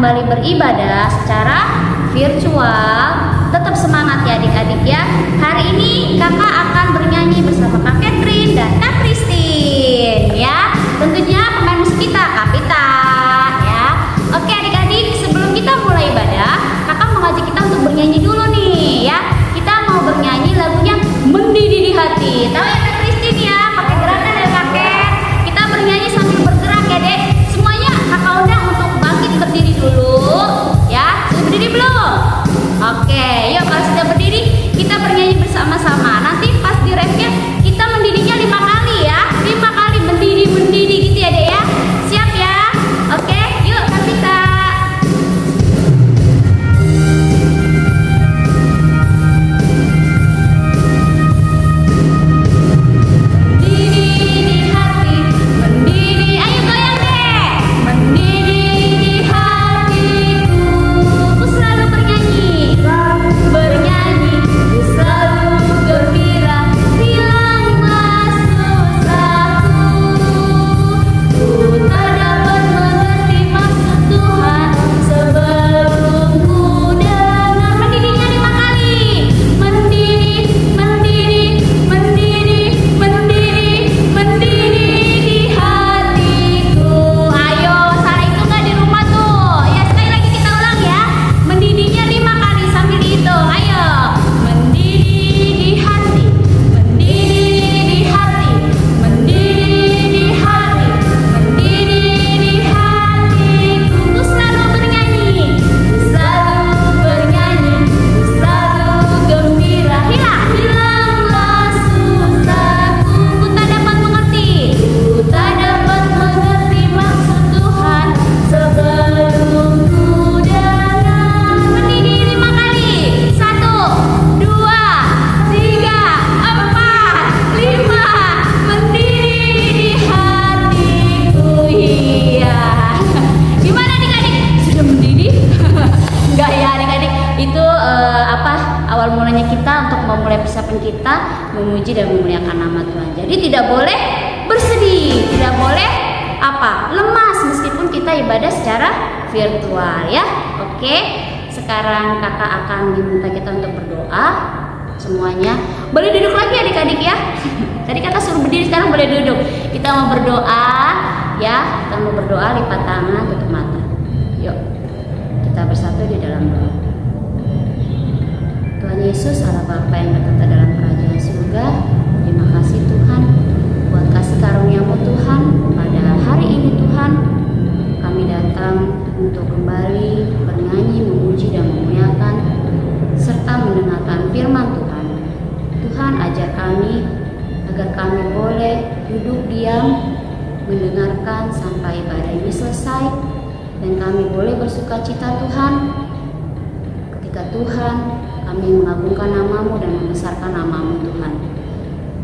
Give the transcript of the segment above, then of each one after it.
kembali beribadah secara virtual. Tetap semangat ya adik-adik ya. Hari ini kakak akan bernyanyi bersama Kak Catherine dan Kak Christine ya. Tentunya pemain musik kita Kak Pita ya. Oke adik-adik, sebelum kita mulai ibadah, kakak mau ngajak kita untuk bernyanyi dulu nih ya. Kita mau bernyanyi lagunya Mendidih di Hati. Tahu ya Kak Christine ya, pakai gerakan ya kakek. Kita bernyanyi sambil bergerak ya dek. Semuanya kakak undang untuk bangkit berdiri dulu ya. Sudah berdiri belum? Oke, yuk kalau sudah berdiri kita bernyanyi bersama-sama. Nanti pas di refnya kita mendidihnya 5 kali ya. 5 kali mendidih gitu ya dek ya. Siap ya? Oke, yuk Kak Pita. Awal mulanya kita untuk memulai persiapan kita memuji dan memuliakan nama Tuhan. Jadi tidak boleh bersedih, tidak boleh lemas meskipun kita ibadah secara virtual ya. Oke, sekarang kakak akan diminta kita untuk berdoa semuanya. Boleh duduk lagi adik-adik ya. Tadi kakak suruh berdiri, sekarang boleh duduk. Kita mau berdoa ya, kita mau berdoa, lipat tangan, tutup mata. Yuk, kita bersatu di dalam doa. Tuhan Yesus, Allah Bapa yang berkata dalam kerajaan surga, terima kasih Tuhan buat kasih karunia-Mu Tuhan. Pada hari ini Tuhan, kami datang untuk kembali bernyanyi, memuji dan memuliakan serta mendengarkan firman Tuhan. Tuhan ajar kami agar kami boleh duduk diam mendengarkan sampai ibadah ini selesai, dan kami boleh bersukacita Tuhan ketika Tuhan kami mengagungkan nama-Mu dan membesarkan nama-Mu Tuhan.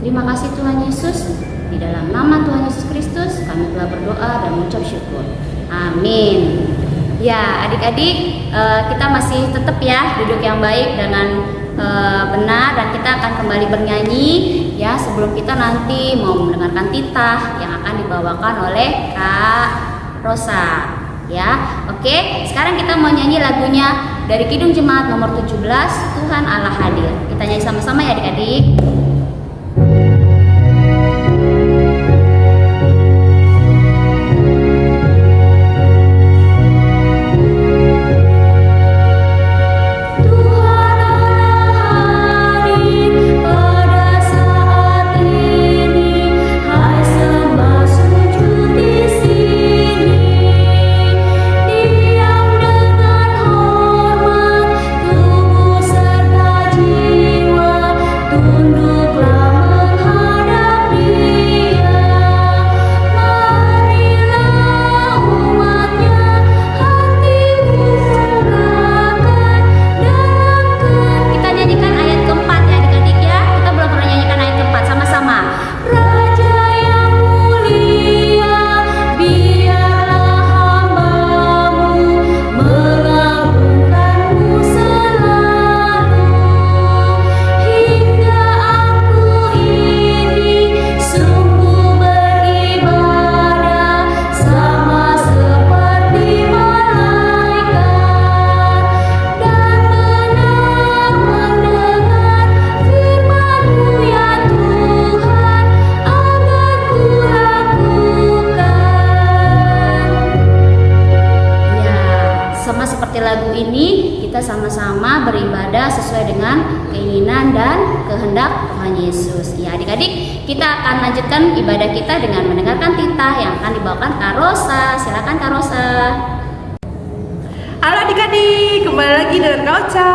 Terima kasih Tuhan Yesus. Di dalam nama Tuhan Yesus Kristus kami telah berdoa dan mengucap syukur. Amin. Ya adik-adik, kita masih tetap ya duduk yang baik dengan benar, dan kita akan kembali bernyanyi ya sebelum kita nanti mau mendengarkan titah yang akan dibawakan oleh Kak Rosa ya. Oke, sekarang kita mau nyanyi lagunya dari Kidung Jemaat nomor 17, Tuhan Allah Hadir. Kita nyanyi sama-sama ya adik-adik. Tunduk lagu ini kita sama-sama beribadah sesuai dengan keinginan dan kehendak Tuhan Yesus. Ya adik-adik, kita akan lanjutkan ibadah kita dengan mendengarkan titah yang akan dibawakan Kak Rosa. Silakan Kak Rosa. Halo adik-adik, kembali lagi dengan Kak Ocha.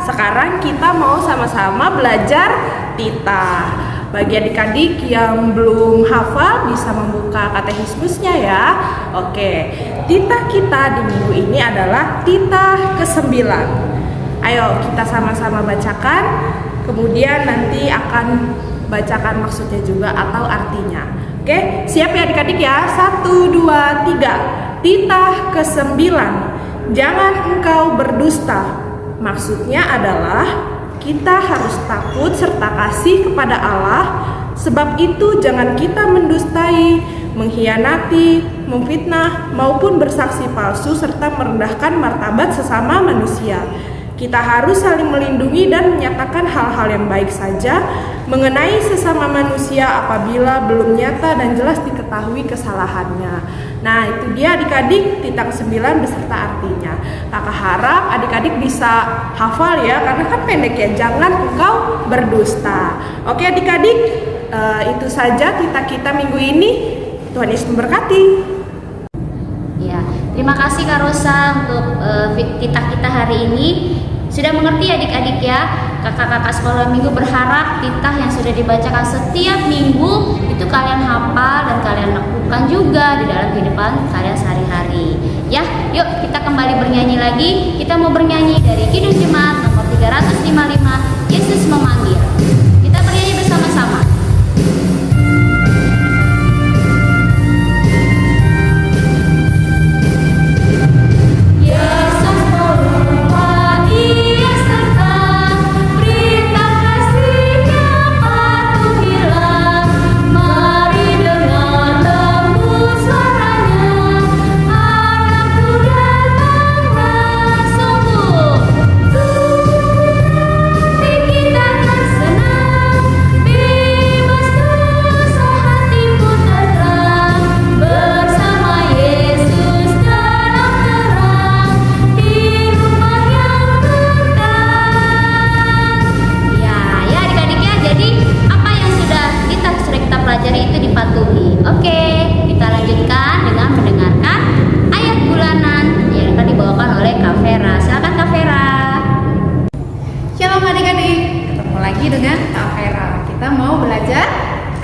Sekarang kita mau sama-sama belajar titah. Bagi adik-adik yang belum hafal bisa membuka katekismusnya ya. Oke, titah kita di minggu ini adalah titah ke-9. Ayo kita sama-sama bacakan, kemudian nanti akan bacakan maksudnya juga atau artinya. Oke, siap ya adik-adik ya? 1, 2, 3. Titah ke-9. Jangan engkau berdusta. Maksudnya adalah kita harus takut serta kasih kepada Allah. Sebab itu jangan kita mendustai, mengkhianati, memfitnah, maupun bersaksi palsu serta merendahkan martabat sesama manusia. Kita harus saling melindungi dan menyatakan hal-hal yang baik saja mengenai sesama manusia apabila belum nyata dan jelas diketahui kesalahannya. Nah, itu dia adik-adik titah 9 beserta artinya. Kakak harap adik-adik bisa hafal ya, karena kan pendek ya. Jangan engkau berdusta. Oke adik-adik, itu saja titah kita minggu ini. Tuhan Yesus memberkati. Ya, terima kasih Kak Rosa untuk titah kita hari ini. Sudah mengerti adik-adik ya? Kakak-kakak sekolah minggu berharap titah yang sudah dibacakan setiap minggu itu kalian hafal dan kalian lakukan juga di dalam kehidupan kalian sehari-hari. Ya, yuk kita kembali bernyanyi lagi. Kita mau bernyanyi dari Kidung Jemaat nomor 355, Yesus Memanggil. Kita bernyanyi bersama-sama.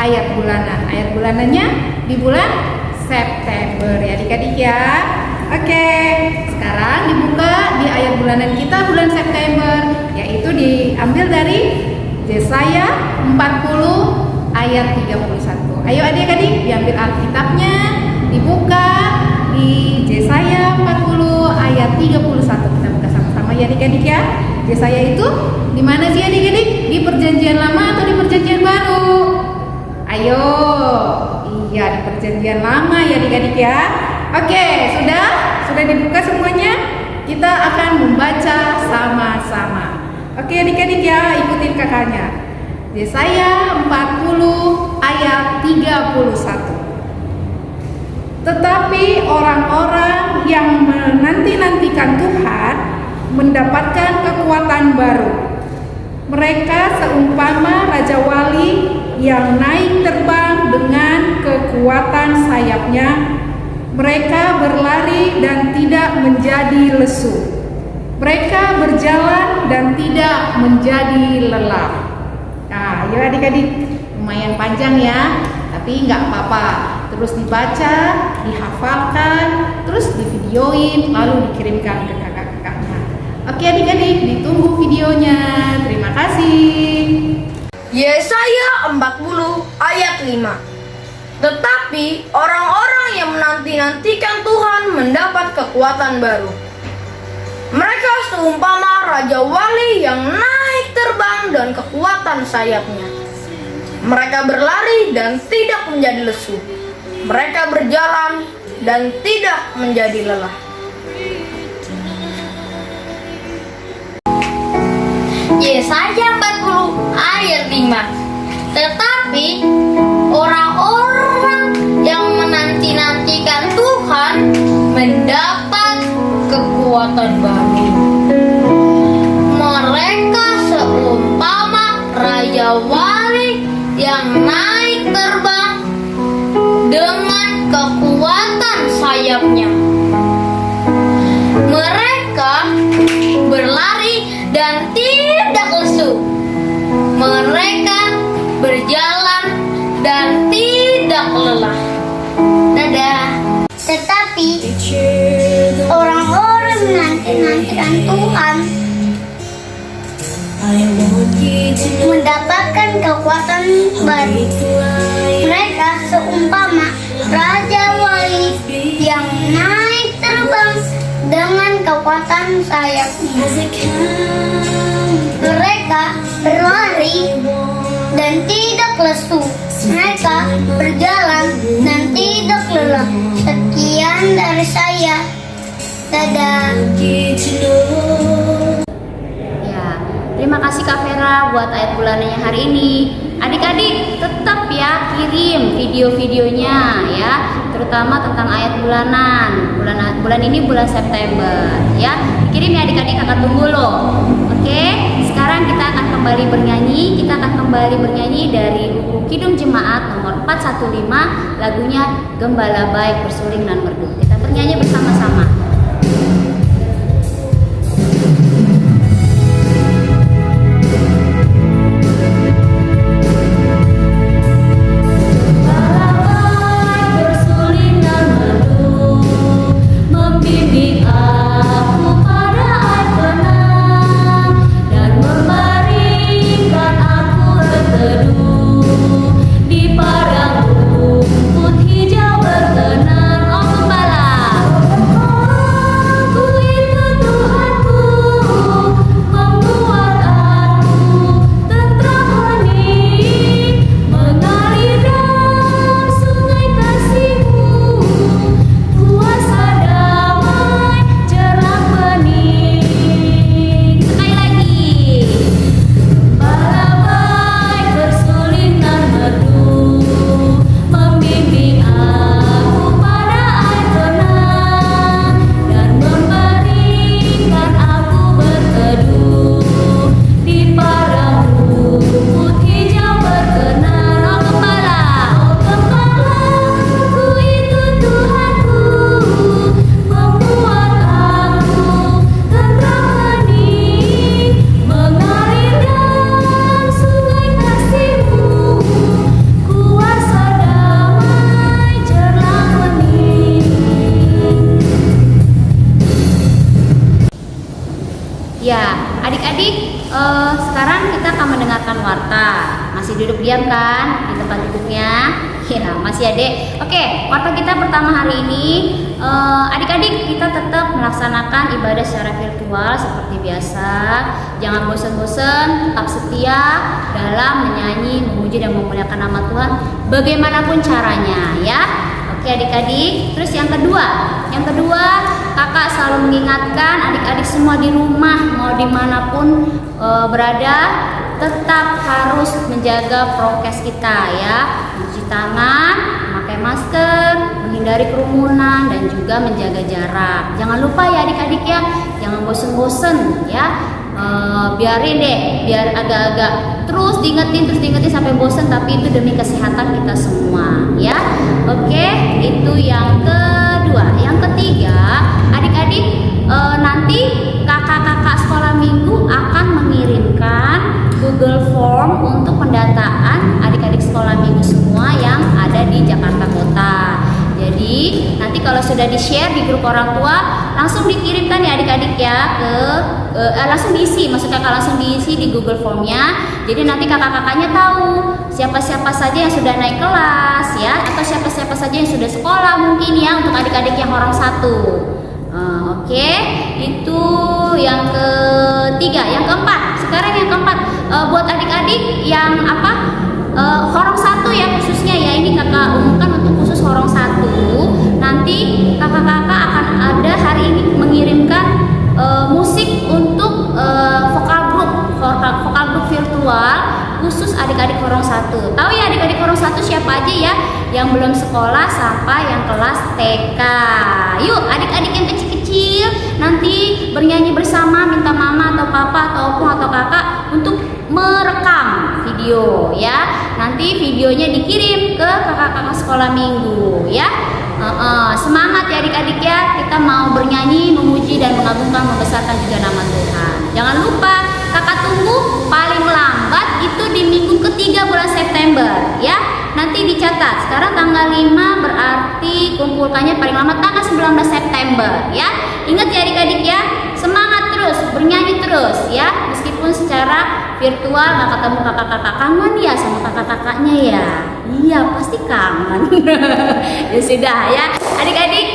Ayat bulanan. Ayat bulanannya di bulan September ya adik-adik ya. Oke, sekarang dibuka di ayat bulanan kita bulan September, yaitu diambil dari Yesaya 40 ayat 31. Ayo adik-adik diambil Alkitabnya, dibuka di Yesaya 40 ayat 31. Kita buka sama-sama ya adik-adik ya. Yesaya itu di mana sih adik-adik? Di Perjanjian Lama atau di Perjanjian Baru? Ayo, iya di Perjanjian Lama ya adik-adik ya. Oke, sudah dibuka semuanya. Kita akan membaca sama-sama. Oke adik-adik ya, ikutin kakaknya. Yesaya 40 ayat 31. Tetapi orang-orang yang menanti-nantikan Tuhan mendapatkan kekuatan baru. Mereka seumpama Raja Wali yang naik terbang dengan kekuatan sayapnya. Mereka berlari dan tidak menjadi lesu. Mereka berjalan dan tidak menjadi lelah. Nah, yuk adik-adik, lumayan panjang ya, tapi nggak apa-apa. Terus dibaca, dihafalkan, terus divideoin, lalu dikirimkan ke kakak-kakaknya. Oke adik-adik, ditunggu videonya. Terima kasih. Yesaya 40 ayat 5. Tetapi orang-orang yang menanti-nantikan Tuhan mendapat kekuatan baru. Mereka seumpama Raja Wali yang naik terbang dan kekuatan sayapnya. Mereka berlari dan tidak menjadi lesu. Mereka berjalan dan tidak menjadi lelah. Yesaya 40 ayat 5. Tetapi orang-orang yang menanti-nantikan Tuhan mendapat kekuatan baru. Mereka seumpama raja wali yang naik terbang dengan kekuatan sayapnya. Mereka berlari dan tidak lesu. Mereka berjalan dan tidak lelah. Dadah. Tetapi orang-orang menanti-nantikan Tuhan mendapatkan kekuatan baru. Mereka seumpama raja wali yang naik terbang dengan kekuatan sayapnya. Mereka berlari dan tidak lesu. Mereka berjalan dan tidak lelah. Sekian dari saya. Dadah. Ya, terima kasih Kak Vera buat ayat bulanannya hari ini. Adik-adik tetap ya kirim video-videonya ya, terutama tentang ayat bulanan. Bulan ini bulan September ya. Kirim ya adik-adik, kakak tunggu loh. Oke, sekarang kita akan kembali bernyanyi. Kita akan kembali bernyanyi dari buku Kidung Jemaat nomor 415, lagunya Gembala Baik Bersuling dan Merdu. Kita bernyanyi bersama-sama. Ya, adik-adik, sekarang kita akan mendengarkan warta. Masih duduk diam kan di tempat duduknya? Ya, masih adik. Oke, warta kita pertama hari ini, adik-adik kita tetap melaksanakan ibadah secara virtual seperti biasa. Jangan bosan-bosan, tetap setia dalam menyanyi, memuji dan memuliakan nama Tuhan bagaimanapun caranya ya. Oke adik-adik, terus yang kedua kakak selalu mengingatkan adik-adik semua di rumah mau dimanapun berada tetap harus menjaga prokes kita ya, mencuci tangan, memakai masker, menghindari kerumunan dan juga menjaga jarak. Jangan lupa ya adik-adik ya, jangan bosen-bosen ya. Biarin deh, biar agak-agak terus diingetin sampai bosen, tapi itu demi kesehatan kita semua ya. Oke, itu yang kedua. Yang ketiga, adik-adik nanti kakak-kakak sekolah minggu akan mengirimkan Google Form untuk pendataan adik-adik sekolah minggu semua yang ada di Jakarta Kota. Jadi nanti kalau sudah di-share di grup orang tua, langsung dikirimkan ya adik-adik ya ke langsung diisi, maksud kakak langsung diisi di Google Formnya. Jadi nanti kakak-kakaknya tahu siapa-siapa saja yang sudah naik kelas ya, atau siapa-siapa saja yang sudah sekolah mungkin ya untuk adik-adik yang orang satu. Oke, itu yang ketiga. Yang keempat, sekarang yang keempat buat adik-adik yang horong satu ya khususnya ya, ini kakak umumkan untuk khusus horong satu. Nanti kakak-kakak akan ada hari ini mengirimkan musik untuk vokal grup virtual khusus adik-adik horong satu. Tahu ya adik-adik horong satu siapa aja ya, yang belum sekolah sampai yang kelas TK. Yuk adik-adik yang kecil-kecil kecil nanti bernyanyi bersama, minta mama atau papa atau opung atau kakak untuk merekam video ya. Nanti videonya dikirim ke kakak-kakak sekolah minggu ya. Semangat ya adik-adik ya, kita mau bernyanyi, memuji dan mengagungkan, membesarkan juga nama Tuhan. Jangan lupa kakak tunggu paling lambat itu di minggu ketiga bulan September ya. Nanti dicatat, sekarang tanggal 5 berarti kumpulkannya paling lama tanggal 19 September ya. Ingat ya adik-adik ya, semangat terus, bernyanyi terus ya. Meskipun secara virtual gak ketemu kakak-kakak, kangen ya sama kakak-kakaknya ya. Iya pasti kangen. Ya sudah ya adik-adik,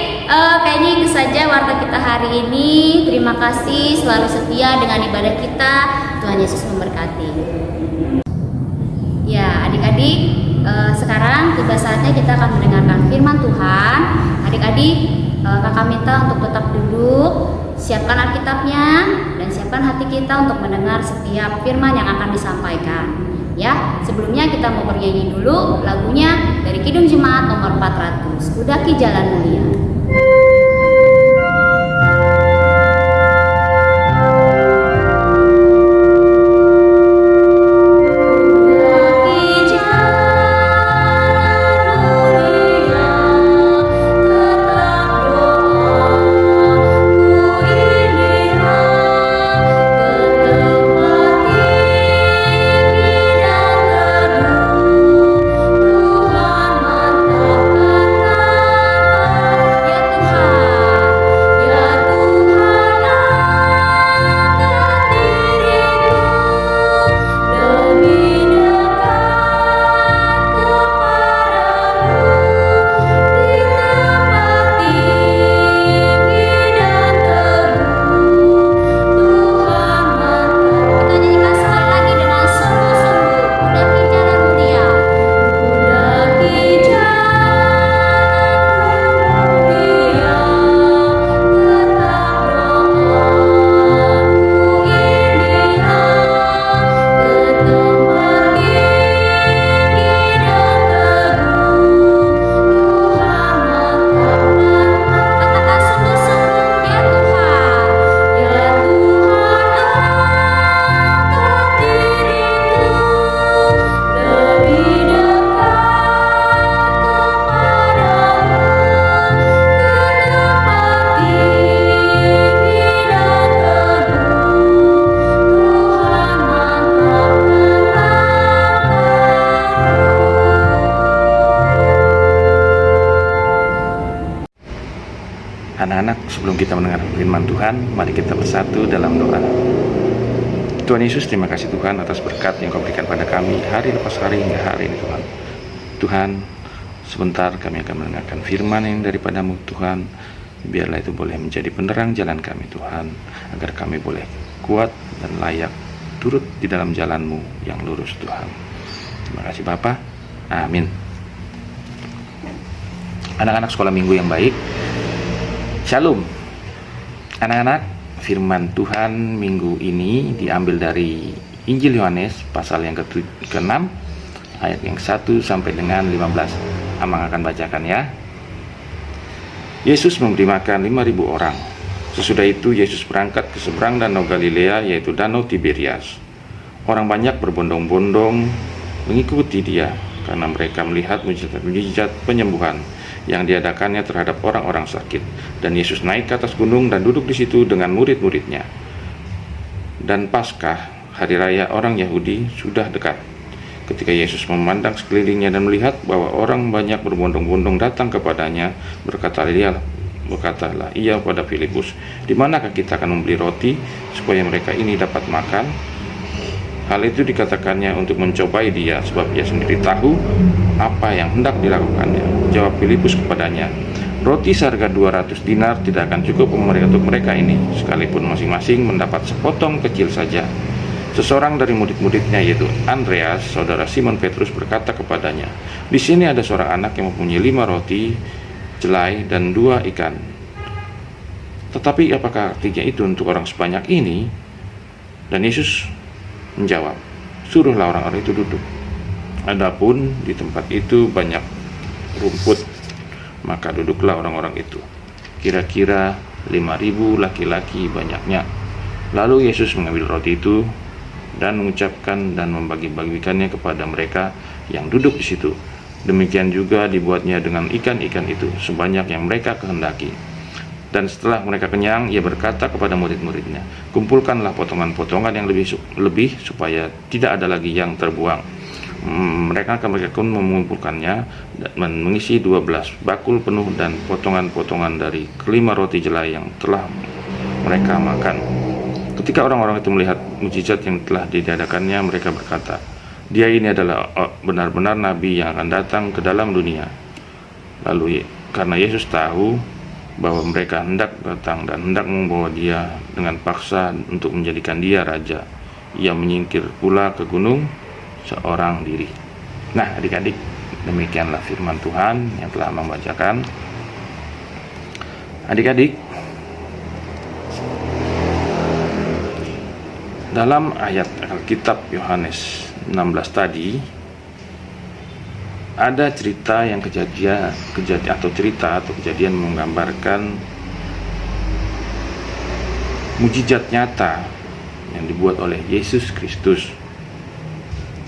kayaknya itu saja warta kita hari ini. Terima kasih selalu setia dengan ibadah kita. Tuhan Yesus memberkati. Ya adik-adik, sekarang tiba saatnya kita akan mendengarkan firman Tuhan. Adik-adik, kakak minta untuk tetap duduk, siapkan Alkitabnya dan siapkan hati kita untuk mendengar setiap firman yang akan disampaikan. Ya, sebelumnya kita mau bernyanyi dulu lagunya dari Kidung Jemaat nomor 400, Kudaki Jalan Mulia. Anak-anak, sebelum kita mendengar firman Tuhan, mari kita bersatu dalam doa. Tuhan Yesus, terima kasih Tuhan atas berkat yang Kau berikan pada kami hari lepas hari hingga hari ini Tuhan. Tuhan, sebentar kami akan mendengarkan firman yang daripada-Mu Tuhan. Biarlah itu boleh menjadi penerang jalan kami Tuhan, agar kami boleh kuat dan layak turut di dalam jalan-Mu yang lurus Tuhan. Terima kasih Bapa. Amin. Anak-anak sekolah minggu yang baik, Shalom. Anak-anak, firman Tuhan minggu ini diambil dari Injil Yohanes pasal yang ke-6 ayat yang 1 sampai dengan 15. Amang akan bacakan ya. Yesus memberi makan 5.000 orang. Sesudah itu Yesus berangkat ke seberang danau Galilea, yaitu danau Tiberias. Orang banyak berbondong-bondong mengikuti dia karena mereka melihat mujizat penyembuhan yang diadakannya terhadap orang-orang sakit. Dan Yesus naik ke atas gunung dan duduk di situ dengan murid-muridnya. Dan Paskah, hari raya orang Yahudi, sudah dekat. Ketika Yesus memandang sekelilingnya dan melihat bahwa orang banyak berbondong-bondong datang kepadanya, berkatalah ia pada Filipus, "Di manakah kita akan membeli roti supaya mereka ini dapat makan?" Hal itu dikatakannya untuk mencobai dia, sebab ia sendiri tahu apa yang hendak dilakukannya. Jawab Filipus kepadanya, "Roti seharga 200 dinar tidak akan cukup untuk mereka ini, sekalipun masing-masing mendapat sepotong kecil saja." Seseorang dari murid-muridnya, yaitu Andreas, saudara Simon Petrus, berkata kepadanya, "Di sini ada seorang anak yang mempunyai 5 roti, jelai, dan 2 ikan. Tetapi apakah artinya itu untuk orang sebanyak ini?" Dan Yesus menjawab, "Suruhlah orang-orang itu duduk." Adapun di tempat itu banyak rumput, maka duduklah orang-orang itu. Kira-kira 5.000 laki-laki banyaknya. Lalu Yesus mengambil roti itu dan mengucapkan dan membagi-bagikannya kepada mereka yang duduk di situ. Demikian juga dibuatnya dengan ikan-ikan itu, sebanyak yang mereka kehendaki. Dan setelah mereka kenyang, ia berkata kepada murid-muridnya, "Kumpulkanlah potongan-potongan yang lebih supaya tidak ada lagi yang terbuang." Mereka pun mengumpulkannya dan mengisi 12 bakul penuh dan potongan-potongan dari kelima roti jelai yang telah mereka makan. Ketika orang-orang itu melihat mujizat yang telah diadakannya, mereka berkata, "Dia ini adalah benar-benar nabi yang akan datang ke dalam dunia." Lalu karena Yesus tahu bahwa mereka hendak datang dan hendak membawa dia dengan paksa untuk menjadikan dia raja, ia menyingkir pula ke gunung seorang diri. Nah, adik-adik, demikianlah firman Tuhan yang telah membacakan. Adik-adik, dalam ayat Alkitab Yohanes 16 tadi ada kejadian menggambarkan mujizat nyata yang dibuat oleh Yesus Kristus,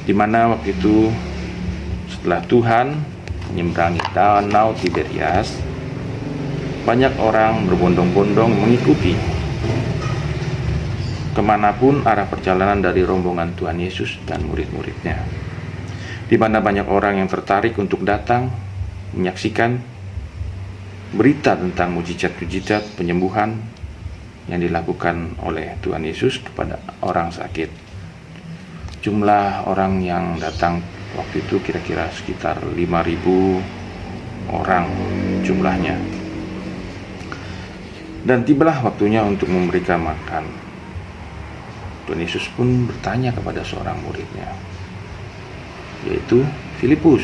di mana waktu itu setelah Tuhan menyeberangi danau Tiberias, banyak orang berbondong-bondong mengikuti kemanapun arah perjalanan dari rombongan Tuhan Yesus dan murid-muridnya, di mana banyak orang yang tertarik untuk datang menyaksikan berita tentang mujizat-mujizat penyembuhan yang dilakukan oleh Tuhan Yesus kepada orang sakit. Jumlah orang yang datang waktu itu kira-kira sekitar 5.000 orang jumlahnya. Dan tibalah waktunya untuk memberikan makan. Tuhan Yesus pun bertanya kepada seorang muridnya, yaitu Filipus,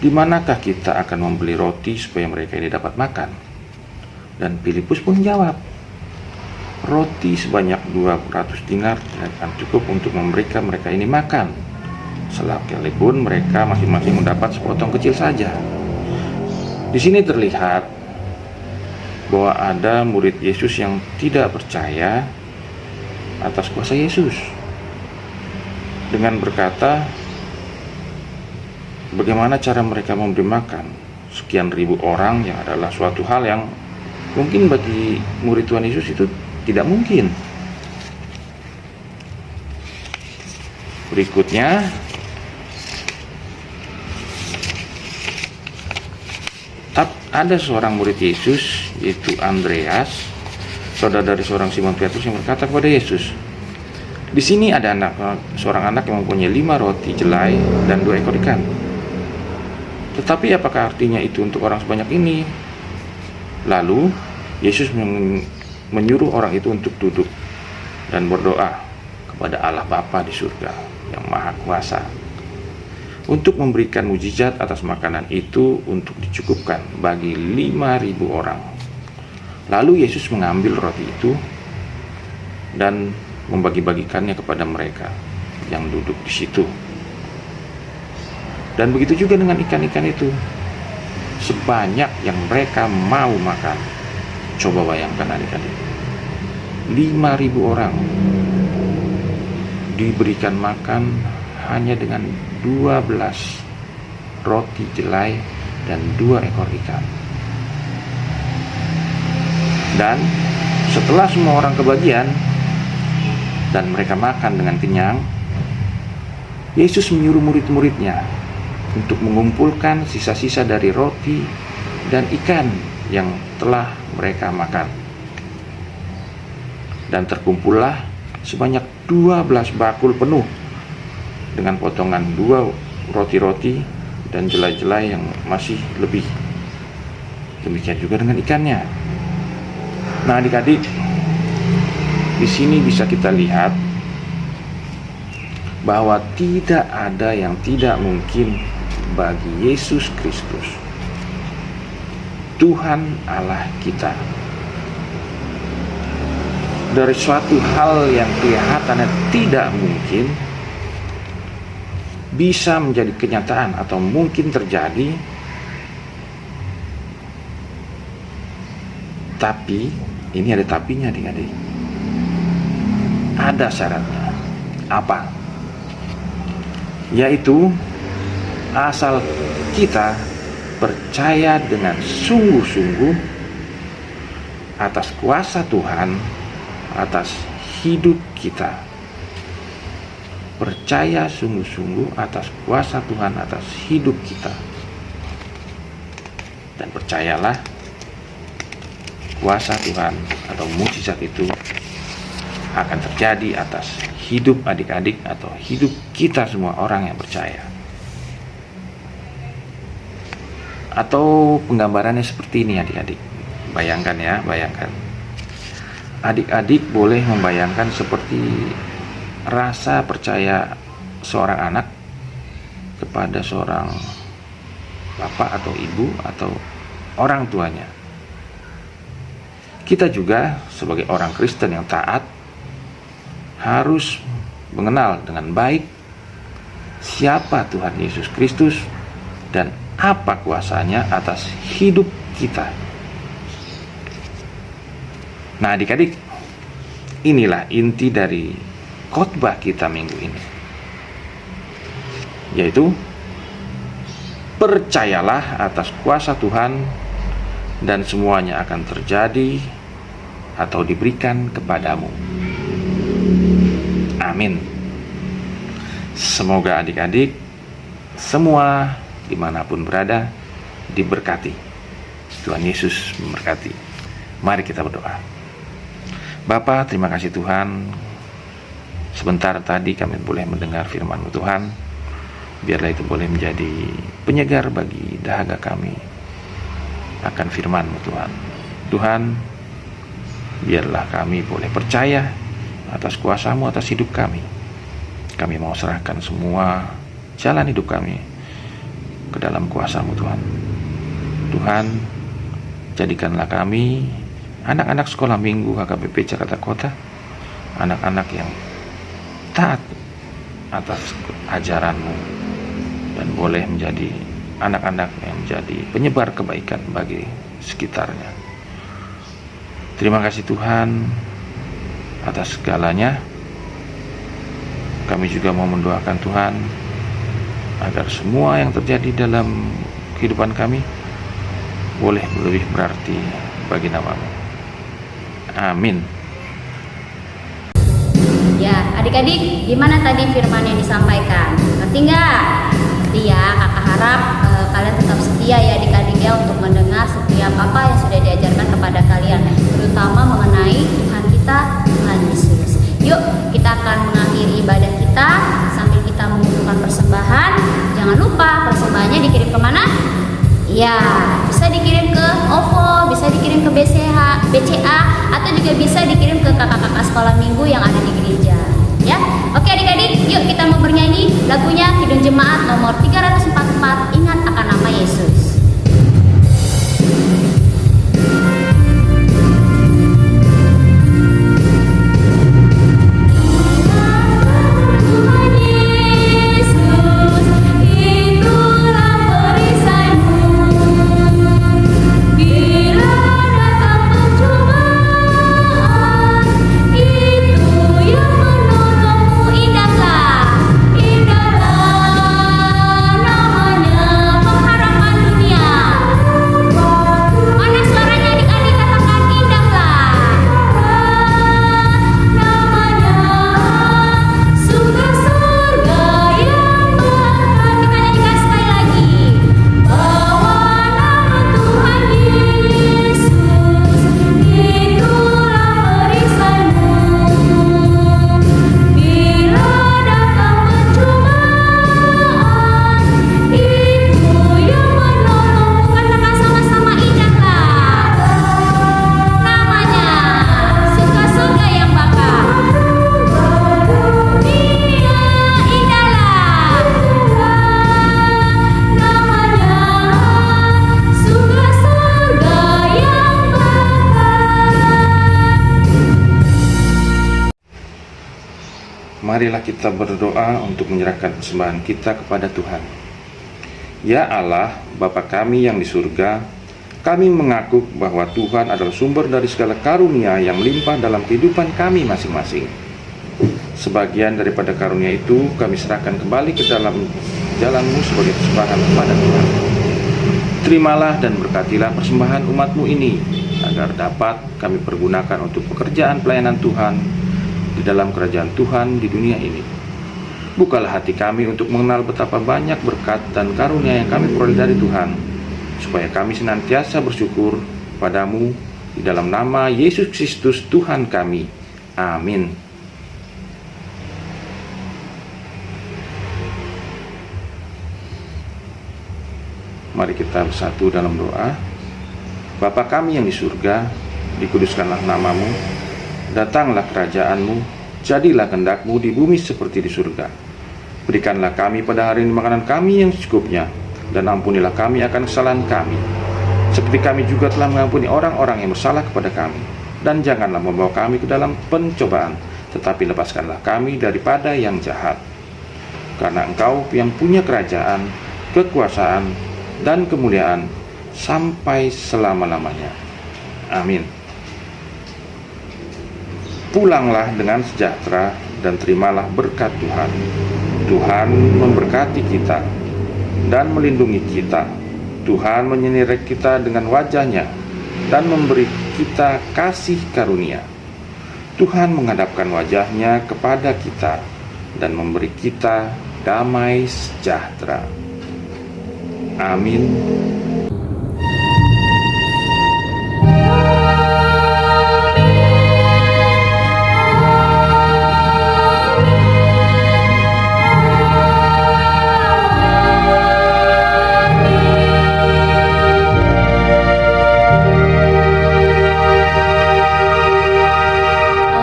"Di manakah kita akan membeli roti supaya mereka ini dapat makan?" Dan Filipus pun jawab, "Roti sebanyak 200 dinar akan cukup untuk memberikan mereka ini makan, sekalipun mereka masing-masing mendapat sepotong kecil saja." Di sini terlihat bahwa ada murid Yesus yang tidak percaya atas kuasa Yesus, dengan berkata, bagaimana cara mereka memberi makan sekian ribu orang, yang adalah suatu hal yang mungkin bagi murid Tuhan Yesus itu tidak mungkin. Berikutnya, ada seorang murid Yesus, yaitu Andreas, saudara dari seorang Simon Petrus, yang berkata kepada Yesus, "Di sini ada seorang anak yang mempunyai 5 roti jelai dan 2 ekor ikan. Tetapi apakah artinya itu untuk orang sebanyak ini?" Lalu Yesus menyuruh orang itu untuk duduk dan berdoa kepada Allah Bapa di surga yang Maha Kuasa untuk memberikan mujizat atas makanan itu untuk dicukupkan bagi 5.000 orang. Lalu Yesus mengambil roti itu dan membagi-bagikannya kepada mereka yang duduk di situ. Dan begitu juga dengan ikan-ikan itu, sebanyak yang mereka mau makan. Coba bayangkan adik-adik, 5.000 orang diberikan makan hanya dengan 12 roti jelai dan 2 ekor ikan. Dan setelah semua orang kebagian dan mereka makan dengan kenyang, Yesus menyuruh murid-muridnya untuk mengumpulkan sisa-sisa dari roti dan ikan yang telah mereka makan. Dan terkumpullah sebanyak 12 bakul penuh dengan potongan 2 roti-roti dan jelai-jelai yang masih lebih. Demikian juga dengan ikannya. Nah, adik-adik, di sini bisa kita lihat bahwa tidak ada yang tidak mungkin bagi Yesus Kristus, Tuhan Allah kita. Dari suatu hal yang kelihatannya tidak mungkin bisa menjadi kenyataan atau mungkin terjadi, Tapi ini ada tapinya, adik-adik. Ada syaratnya. Apa? Yaitu asal kita percaya dengan sungguh-sungguh atas kuasa Tuhan atas hidup kita. Percaya sungguh-sungguh atas kuasa Tuhan atas hidup kita. Dan percayalah, kuasa Tuhan atau mukjizat itu akan terjadi atas hidup adik-adik atau hidup kita semua orang yang percaya. Atau penggambarannya seperti ini, adik-adik. Bayangkan ya, bayangkan. Adik-adik boleh membayangkan seperti rasa percaya seorang anak kepada seorang bapak atau ibu atau orang tuanya. Kita juga sebagai orang Kristen yang taat harus mengenal dengan baik siapa Tuhan Yesus Kristus dan apa kuasanya atas hidup kita. Nah, adik-adik, inilah inti dari khotbah kita minggu ini, yaitu percayalah atas kuasa Tuhan dan semuanya akan terjadi atau diberikan kepadamu. Amin. Semoga adik-adik semua dimanapun berada diberkati. Tuhan Yesus memberkati. Mari kita berdoa. Bapa, terima kasih Tuhan. Sebentar tadi kami boleh mendengar firman-Mu Tuhan. Biarlah itu boleh menjadi penyegar bagi dahaga kami akan firman-Mu Tuhan. Tuhan, biarlah kami boleh percaya atas kuasa-Mu atas hidup kami. Kami mau serahkan semua jalan hidup kami ke dalam kuasa-Mu Tuhan. Tuhan, jadikanlah kami anak-anak sekolah minggu HKBP Jakarta Kota, anak-anak yang taat atas ajaran-Mu dan boleh menjadi anak-anak yang menjadi penyebar kebaikan bagi sekitarnya. Terima kasih Tuhan atas segalanya. Kami juga mau mendoakan Tuhan agar semua yang terjadi dalam kehidupan kami boleh lebih berarti bagi nama-Mu. Amin. Ya, adik-adik, gimana tadi firman yang disampaikan? Ngerti nggak? Ngerti ya, kakak harap kalian tetap setia ya adik-adik ya untuk mendengar setiap apa yang sudah diajarkan kepada kalian, terutama mengenai Tuhan kita, Tuhan Yesus. Yuk, kita akan mengakhiri ibadah kita sambil kita mengumpulkan persembahan. Jangan lupa persembahannya dikirim kemana? Ya, bisa dikirim ke OVO, bisa dikirim ke BCA, atau juga bisa dikirim ke kakak-kakak sekolah minggu yang ada di gereja. Ya, oke adik-adik, yuk kita mau bernyanyi lagunya Kidung Jemaat nomor 344, Ingat Akan Nama Yesus. Marilah kita berdoa untuk menyerahkan persembahan kita kepada Tuhan. Ya Allah, Bapa kami yang di surga, Kami mengaku bahwa Tuhan adalah sumber dari segala karunia yang melimpah dalam kehidupan kami masing-masing. Sebagian daripada karunia itu kami serahkan kembali ke dalam jalan-Mu sebagai persembahan kepada Tuhan. Terimalah dan berkatilah persembahan umat-Mu ini, agar dapat kami pergunakan untuk pekerjaan pelayanan Tuhan di dalam kerajaan Tuhan di dunia ini. Bukalah hati kami untuk mengenal betapa banyak berkat dan karunia yang kami peroleh dari Tuhan, supaya kami senantiasa bersyukur padamu di dalam nama Yesus Kristus Tuhan kami. Amin. Mari kita bersatu dalam doa. Bapa kami yang di surga, dikuduskanlah namamu, datanglah kerajaan-Mu, jadilah kehendak-Mu di bumi seperti di surga. Berikanlah kami pada hari ini makanan kami yang secukupnya, dan ampunilah kami akan kesalahan kami, seperti kami juga telah mengampuni orang-orang yang bersalah kepada kami. Dan janganlah membawa kami ke dalam pencobaan, tetapi lepaskanlah kami daripada yang jahat. Karena Engkau yang punya kerajaan, kekuasaan, dan kemuliaan sampai selama-lamanya. Amin. Pulanglah dengan sejahtera dan terimalah berkat Tuhan. Tuhan memberkati kita dan melindungi kita. Tuhan menyinari kita dengan wajah-Nya dan memberi kita kasih karunia. Tuhan menghadapkan wajah-Nya kepada kita dan memberi kita damai sejahtera. Amin.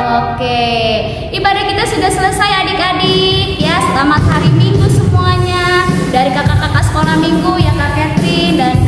Oke, ibadah kita sudah selesai adik-adik ya. Selamat hari Minggu semuanya. Dari kakak-kakak sekolah minggu ya Kak Catherine dan